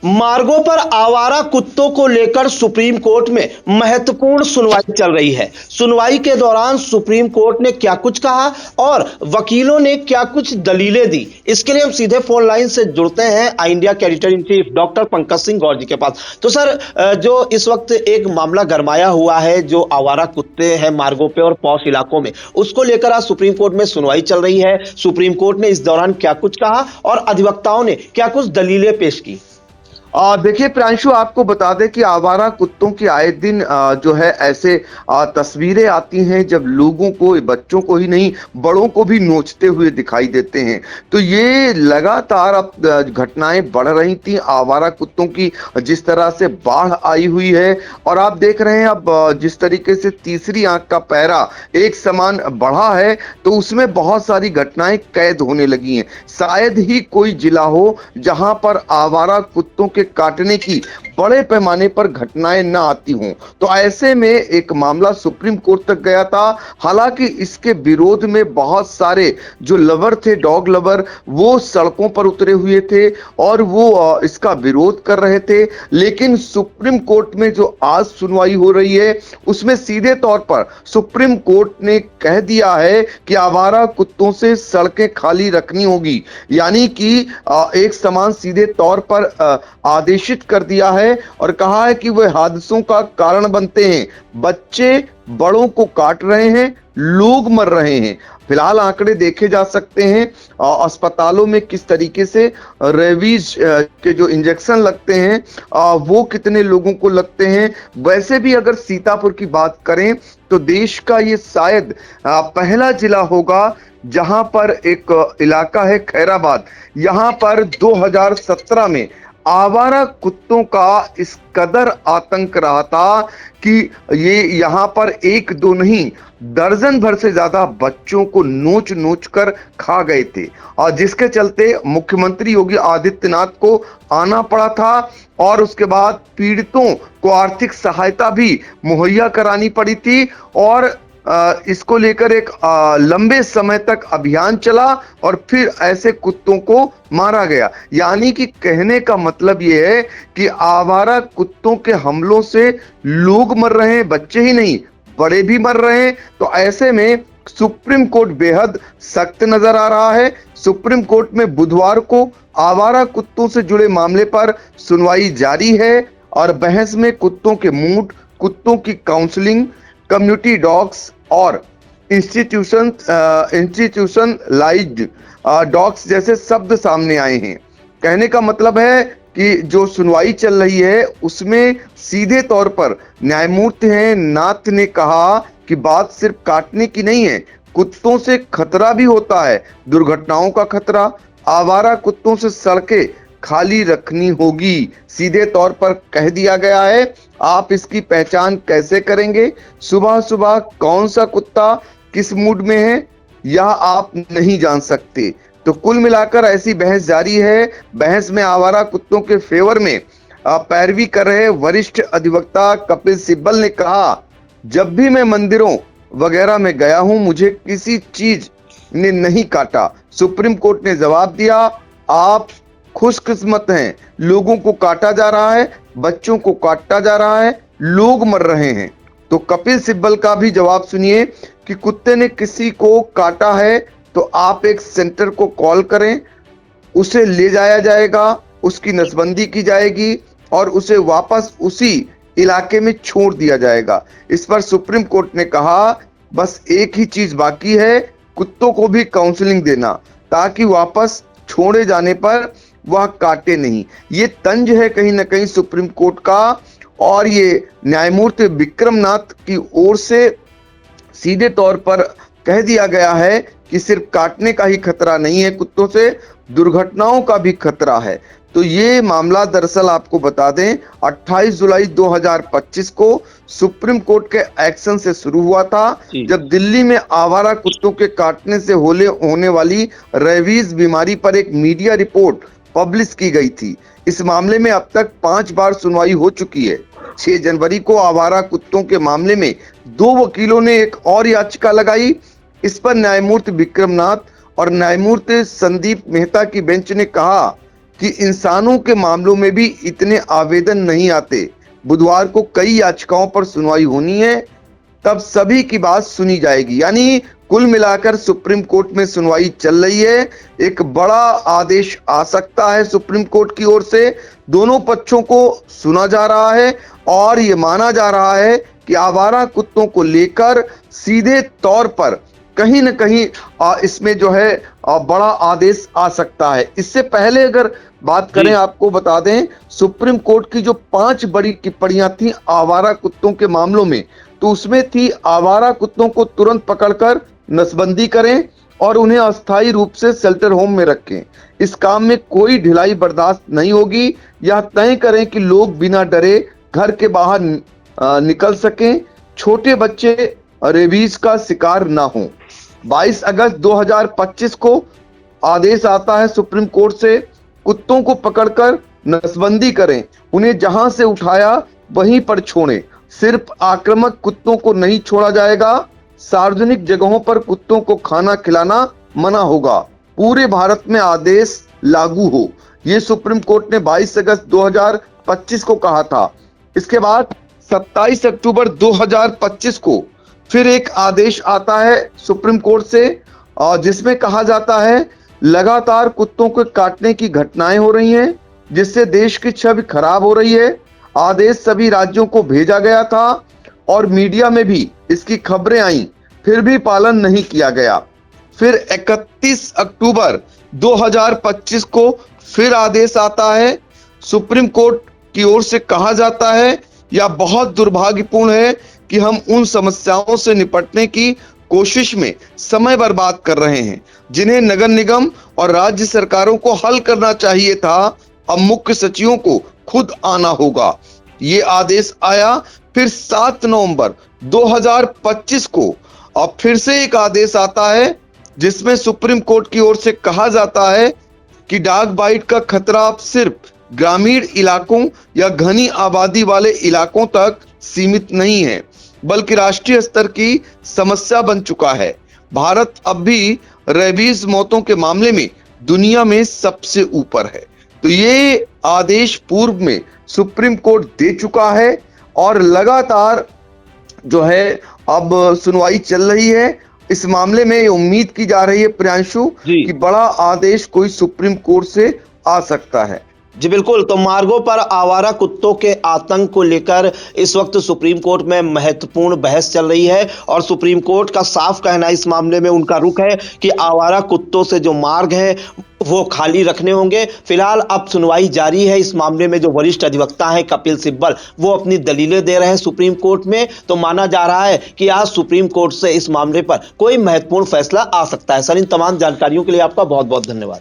मार्गों पर आवारा कुत्तों को लेकर सुप्रीम कोर्ट में महत्वपूर्ण सुनवाई चल रही है। सुनवाई के दौरान सुप्रीम कोर्ट ने क्या कुछ कहा और वकीलों ने क्या कुछ दलीलें दी, इसके लिए हम सीधे फोन लाइन से जुड़ते हैं इंडिया के editor in chief doctor Pankaj Singh Gaur ji के पास। तो सर, जो इस वक्त एक मामला गरमाया हुआ है, जो आवारा कुत्ते हैं मार्गों पे और पॉश इलाकों में, उसको लेकर आज सुप्रीम कोर्ट में सुनवाई चल रही है। सुप्रीम कोर्ट ने इस दौरान क्या कुछ कहा और अधिवक्ताओं ने क्या कुछ दलीलें पेश की। देखिए प्रांशु, आपको बता दें कि आवारा कुत्तों की आए दिन जो है ऐसे तस्वीरें आती हैं जब लोगों को, बच्चों को ही नहीं बड़ों को भी नोचते हुए दिखाई देते हैं। तो ये लगातार अब घटनाएं बढ़ रही थी आवारा कुत्तों की, जिस तरह से बाढ़ आई हुई है। और आप देख रहे हैं अब जिस तरीके से तीसरी आंख का पहरा एक समान बढ़ा है, तो उसमें बहुत सारी घटनाएं कैद होने लगी हैं। शायद ही कोई जिला हो जहां पर आवारा कुत्तों के काटने की बड़े पैमाने पर घटनाएं न आती हों। तो ऐसे में एक मामला सुप्रीम कोर्ट तक गया था। हालांकि इसके विरोध में बहुत सारे जो लवर थे, डॉग लवर, वो सड़कों पर उतरे हुए थे और वो इसका विरोध कर रहे थे। लेकिन सुप्रीम कोर्ट में जो आज सुनवाई हो रही है, उसमें सीधे तौर पर सुप्रीम कोर्ट ने कह दिया है कि आवारा कुत्तों से सड़कें खाली रखनी होगी। यानी कि एक समान सीधे तौर पर आदेशित कर दिया है और कहा है कि वे हादसों का कारण बनते हैं। बच्चे बड़ों को काट रहे हैं, लोग मर रहे हैं। फिलहाल आंकड़े देखे जा सकते हैं अस्पतालों में किस तरीके से रेबीज के जो इंजेक्शन लगते हैं वो कितने लोगों को लगते हैं। वैसे भी अगर सीतापुर की बात करें तो देश का ये शायद पहला जिला होगा जहां पर एक इलाका है खैराबाद, यहां पर 2017 में आवारा कुत्तों का इस कदर आतंक रहा था कि ये यहां पर एक दो नहीं, दर्जन भर से ज्यादा बच्चों को नोच नोच कर खा गए थे। और जिसके चलते मुख्यमंत्री योगी आदित्यनाथ को आना पड़ा था और उसके बाद पीड़ितों को आर्थिक सहायता भी मुहैया करानी पड़ी थी। और इसको लेकर एक लंबे समय तक अभियान चला और फिर ऐसे कुत्तों को मारा गया। यानी कि कहने का मतलब यह है कि आवारा कुत्तों के हमलों से लोग मर रहे हैं, बच्चे ही नहीं बड़े भी मर रहे हैं। तो ऐसे में सुप्रीम कोर्ट बेहद सख्त नजर आ रहा है। सुप्रीम कोर्ट में बुधवार को आवारा कुत्तों से जुड़े मामले पर सुनवाई जारी है और बहस में कुत्तों के मूड, कुत्तों की काउंसलिंग, कम्युनिटी डॉग्स और इंस्टीट्यूशनलाइज्ड डॉग्स जैसे शब्द सामने आए हैं। कहने का मतलब है कि जो सुनवाई चल रही है उसमें सीधे तौर पर न्यायमूर्ति हैं नाथ ने कहा कि बात सिर्फ काटने की नहीं है, कुत्तों से खतरा भी होता है, दुर्घटनाओं का खतरा। आवारा कुत्तों से सड़कें खाली रखनी होगी, सीधे तौर पर कह दिया गया है। आप इसकी पहचान कैसे करेंगे? सुबह सुबह कौन सा कुत्ता किस मूड में है, यह आप नहीं जान सकते। तो कुल मिलाकर ऐसी बहस जारी है। बहस में आवारा कुत्तों के फेवर में पैरवी कर रहे वरिष्ठ अधिवक्ता कपिल सिब्बल ने कहा, जब भी मैं मंदिरों वगैरह में गया हूं, मुझे किसी चीज ने नहीं काटा। सुप्रीम कोर्ट ने जवाब दिया, आप खुशकिस्मत हैं, लोगों को काटा जा रहा है, बच्चों को काटा जा रहा है, लोग मर रहे हैं। तो कपिल सिब्बल का भी जवाब सुनिए कि कुत्ते ने किसी को काटा है तो आप एक सेंटर को कॉल करें, उसे ले जाया जाएगा, उसकी नसबंदी की जाएगी और उसे वापस उसी इलाके में छोड़ दिया जाएगा। इस पर सुप्रीम कोर्ट ने कहा, बस एक ही चीज बाकी है, कुत्तों को भी काउंसलिंग देना ताकि वापस छोड़े जाने पर वह काटे नहीं। ये तंज है कहीं ना कहीं सुप्रीम कोर्ट का। और ये न्यायमूर्ति विक्रम नाथ की ओर से सीधे तौर पर कह दिया गया है कि सिर्फ काटने का ही खतरा नहीं है, कुत्तों से दुर्घटनाओं का भी खतरा है। तो ये मामला दरअसल आपको बता दें 28 जुलाई 2025 को सुप्रीम कोर्ट के एक्शन से शुरू हुआ था, जब दिल्ली में आवारा कुत्तों के काटने से होने वाली रेबीज बीमारी पर एक मीडिया रिपोर्ट पब्लिश की गई थी। इस मामले में अब तक 5 बार सुनवाई हो चुकी है। 6 जनवरी को आवारा कुत्तों के मामले में 2 वकीलों ने एक और याचिका लगाई। इस पर न्यायमूर्ति विक्रम नाथ और न्यायमूर्ति संदीप मेहता की बेंच ने कहा कि इंसानों के मामलों में भी इतने आवेदन नहीं आते। बुधवार को कई याचिकाओं पर सुनवाई होनी है, तब सभी की बात सुनी जाएगी। यानी कुल मिलाकर सुप्रीम कोर्ट में सुनवाई चल रही है। एक बड़ा आदेश आ सकता है सुप्रीम कोर्ट की ओर से। दोनों पक्षों को सुना जा रहा है और ये माना जा रहा है कि आवारा कुत्तों को लेकर सीधे तौर पर कहीं न कहीं इसमें जो है बड़ा आदेश आ सकता है। इससे पहले अगर बात करें, आपको बता दें, सुप्रीम कोर्ट की जो 5 बड़ी टिप्पणियां थी आवारा कुत्तों के मामलों में, तो उसमें थी आवारा कुत्तों को तुरंत पकड़कर नसबंदी करें और उन्हें अस्थायी रूप से शेल्टर होम में रखें। इस काम में कोई ढिलाई बर्दाश्त नहीं होगी। यह तय करें कि लोग बिना डरे घर के बाहर निकल सकें, छोटे बच्चे रेबीज का शिकार ना हों। 22 अगस्त 2025 को आदेश आता है सुप्रीम कोर्ट से, कुत्तों को पकड़कर नसबंदी करें, उन्हें जहां से उठाया वहीं पर छोड़ें। सिर्फ आक्रामक कुत्तों को नहीं छोड़ा जाएगा। सार्वजनिक जगहों पर कुत्तों को खाना खिलाना मना होगा। पूरे भारत में आदेश लागू हो, ये सुप्रीम कोर्ट ने 22 अगस्त 2025 को कहा था। इसके बाद 27 अक्टूबर 2025 को फिर एक आदेश आता है सुप्रीम कोर्ट से, जिसमें कहा जाता है लगातार कुत्तों को काटने की घटनाएं हो रही हैं, जिससे देश की छवि खराब हो रही है। आदेश सभी राज्यों को भेजा गया था और मीडिया में भी इसकी खबरें आईं, फिर भी पालन नहीं किया गया। फिर 31 अक्टूबर 2025 को फिर आदेश आता है सुप्रीम कोर्ट की ओर से, कहा जाता है यह बहुत दुर्भाग्यपूर्ण है कि हम उन समस्याओं से निपटने की कोशिश में समय बर्बाद कर रहे हैं जिन्हें नगर निगम और राज्य सरकारों को हल करना चाहिए था। अब मुख्य सचिवों को खुद आना होगा। ये आदेश आया। फिर 7 नवंबर 2025 को अब फिर से एक आदेश आता है, जिसमें सुप्रीम कोर्ट की ओर से कहा जाता है कि डॉग बाइट का खतरा अब सिर्फ ग्रामीण इलाकों या घनी आबादी वाले इलाकों तक सीमित नहीं है, बल्कि राष्ट्रीय स्तर की समस्या बन चुका है। भारत अब भी रेबीज मौतों के मामले में दुनिया में सबसे ऊपर है। तो ये आदेश पूर्व में सुप्रीम कोर्ट दे चुका है और लगातार जो है अब सुनवाई चल रही है इस मामले में। उम्मीद की जा रही है प्रियांशु कि बड़ा आदेश कोई सुप्रीम कोर्ट से आ सकता है। जी बिल्कुल। तो मार्गों पर आवारा कुत्तों के आतंक को लेकर इस वक्त सुप्रीम कोर्ट में महत्वपूर्ण बहस चल रही है और सुप्रीम कोर्ट का साफ कहना इस मामले में उनका रुख है कि आवारा कुत्तों से जो मार्ग है वो खाली रखने होंगे। फिलहाल अब सुनवाई जारी है इस मामले में। जो वरिष्ठ अधिवक्ता है कपिल सिब्बल, वो अपनी दलीलें दे रहे हैं सुप्रीम कोर्ट में। तो माना जा रहा है कि आज सुप्रीम कोर्ट से इस मामले पर कोई महत्वपूर्ण फैसला आ सकता है। सर, इन तमाम जानकारियों के लिए आपका बहुत बहुत धन्यवाद।